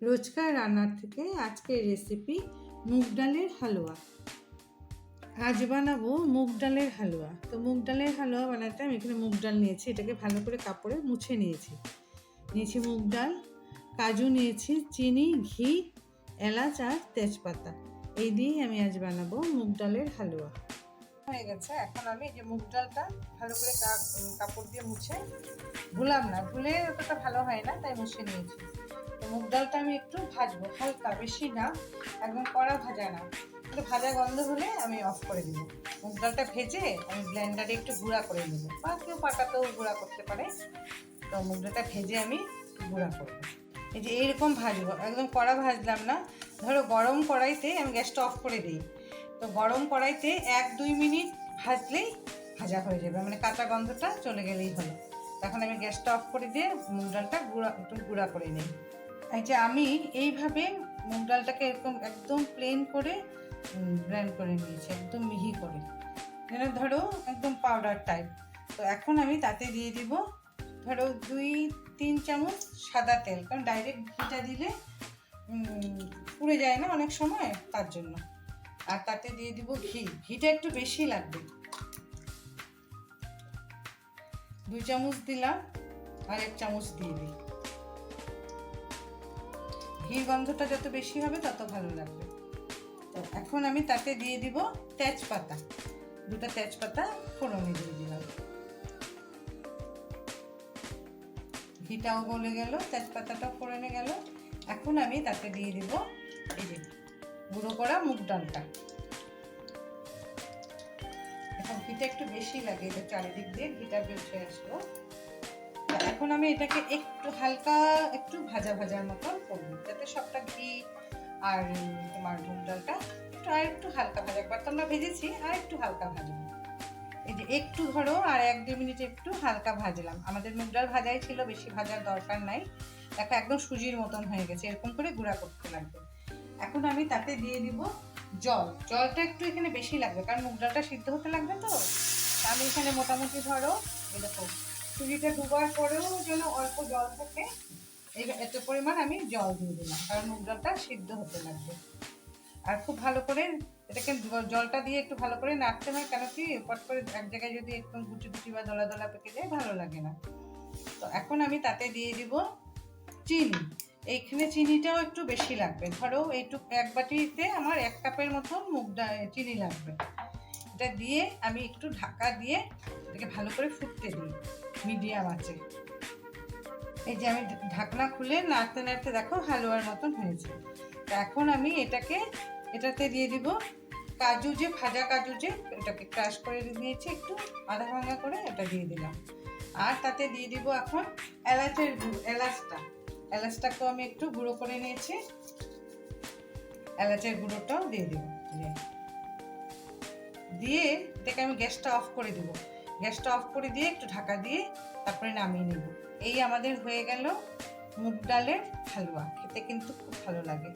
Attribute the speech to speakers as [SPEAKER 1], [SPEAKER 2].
[SPEAKER 1] রোজকার রান্নার থেকে আজকের রেসিপি মুগ ডালের হালুয়া। আজ বানাবো মুগ ডালের হালুয়া। তো মুগ ডালের হালুয়া বানাতে আমি এখানে মুগ ডাল নিয়েছি, এটাকে ভালো করে কাপড়ে মুছে নিয়েছি মুগ ডাল, কাজু নিয়েছি, চিনি, ঘি, এলাচ আর তেজপাতা। এই দিয়েই আমি আজ বানাবো মুগ ডালের হালুয়া। হয়ে গেছে, এখন আমি এই যে মুগ ডালটা ভালো করে কাপড় দিয়ে মুছে, ধুলাম না, ধুলে অতটা ভালো হয় না, তাই মুছে নিয়েছি। তো মুগ ডালটা আমি একটু ভাজবো, হালকা, বেশি না, একদম কড়া ভাজা না, একটু ভাজা গন্ধ হলে আমি অফ করে দিব। মুগ ডালটা ভেজে আমি ব্লেন্ডারে একটু গুঁড়া করে নেবো, বা কেউ পাটাতেও গুঁড়া করতে পারে। তো মুগ ডালটা ভেজে আমি গুঁড়া করবো। এই যে এইরকম ভাজবো, একদম কড়া ভাজলাম না। ধরো গরম কড়াইতে আমি গ্যাসটা অফ করে দিই, তো গরম কড়াইতে 1-2 মিনিট ভাজলেই ভাজা হয়ে যাবে, মানে কাঁচা গন্ধটা চলে গেলেই হলো। তখন আমি গ্যাসটা অফ করে দিয়ে মুগ ডালটা একটু গুঁড়া করে নিই। এই যে আমি এইভাবে মুগ ডালটাকে এরকম একদম প্লেন করে গ্রাইন্ড করে নিয়েছি, একদম মিহি করে, যেন ধরো একদম পাউডার টাইপ। তো এখন আমি তাতে দিয়ে দিব ধরো 2-3 চামচ সাদা তেল, কারণ ডাইরেক্ট ঘিটা দিলে পুড়ে যায় না অনেক সময়, তার জন্য। আর তাতে দিয়ে দিব ঘি, ঘিটা একটু বেশি লাগবে, 2 চামচ দিলাম, আর 1 চামচ দিয়ে দিই। ঘির গন্ধটা যত বেশি হবে তত ভালো লাগবে। তো এখন আমি তাতে দিয়ে দিব তেজপাতা, 2টা তেজপাতা ফোড়নে দিয়ে দিলাম। ঘিটাও গলে গেল, তেজপাতাটাও ফোড়নে গেল। এখন আমি তাতে দিয়ে দিব এই যে গুঁড়ো করা মুগ ডালটা। এখন ঘিটা একটু বেশি লাগে, এটা চারিদিক দিয়ে ঘিটা বেশি আসলো। এখন আমি এটাকে একটু হালকা একটু ভাজা ভাজার মতন করব, যাতে সবটা ঘি আর তোমার মুগ ডালটা একটু হালকা ভাজা, একবার তো আমরা ভেজেছি, আর একটু হালকা ভাজবো। এই যে একটু ধরো আর 1-2 মিনিট একটু হালকা ভাজলাম। আমাদের মুগ ডাল ভাজাই ছিল, বেশি ভাজার দরকার নাই। দেখো একদম সুজির মতন হয়ে গেছে, এরকম করে গুঁড়া করতে লাগবে। এখন আমি তাতে দিয়ে দিব জল, জলটা একটু এখানে বেশি লাগবে, কারণ মুগ ডালটা সিদ্ধ হতে লাগবে। তো আমি এখানে মোটামুটি ধরো এরকম সুজিটা ডুবার পরেও যেন অল্প জল থাকে, এত পরিমাণ আমি জল দিয়ে দিলাম, কারণ মুগ ডালটা সিদ্ধ হতে লাগবে। আর খুব ভালো করে এটাকে জলটা দিয়ে একটু ভালো করে নাড়তে হয়, কেন কি পট করে এক জায়গায় যদি একদম গুটি গুটি বা দলা দলা পেকে যায়, ভালো লাগে না। তো এখন আমি তাতে দিয়ে দিব চিনি। এইখানে চিনিটাও একটু বেশি লাগবে, ধরো এইটুকু 1 বাটিতে আমার 1 কাপের মতন চিনি লাগবে। এটা দিয়ে আমি একটু ঢাকা দিয়ে এটাকে ভালো করে ফুটতে দিই মিডিয়াম আঁচে। এই যে আমি ঢাকনা খুলে নাড়তে নাড়তে দেখো হালুয়ার মতন হয়েছে। এখন আমি এটাতে দিয়ে দিব কাজু, যে ভাজা কাজু, যে এটাকে ক্রাশ করে নিয়েছি একটু আধা ভাঙা করে, এটা দিয়ে দিলাম। আর তাতে দিয়ে দিব এখন এলাচের গুঁড়ো, এলাচটাকেও আমি একটু গুঁড়ো করে নিয়েছি, এলাচের গুঁড়োটাও দিয়ে দিব। দিয়ে এটাকে আমি গ্যাসটা অফ করে দিব, গ্যাসটা অফ করে দিয়ে একটু ঢাকা দিয়ে তারপরে নামিয়ে নেব। এই আমাদের হয়ে গেল মুগ ডালের হালুয়া। খেতে কিন্তু খুব ভালো লাগে।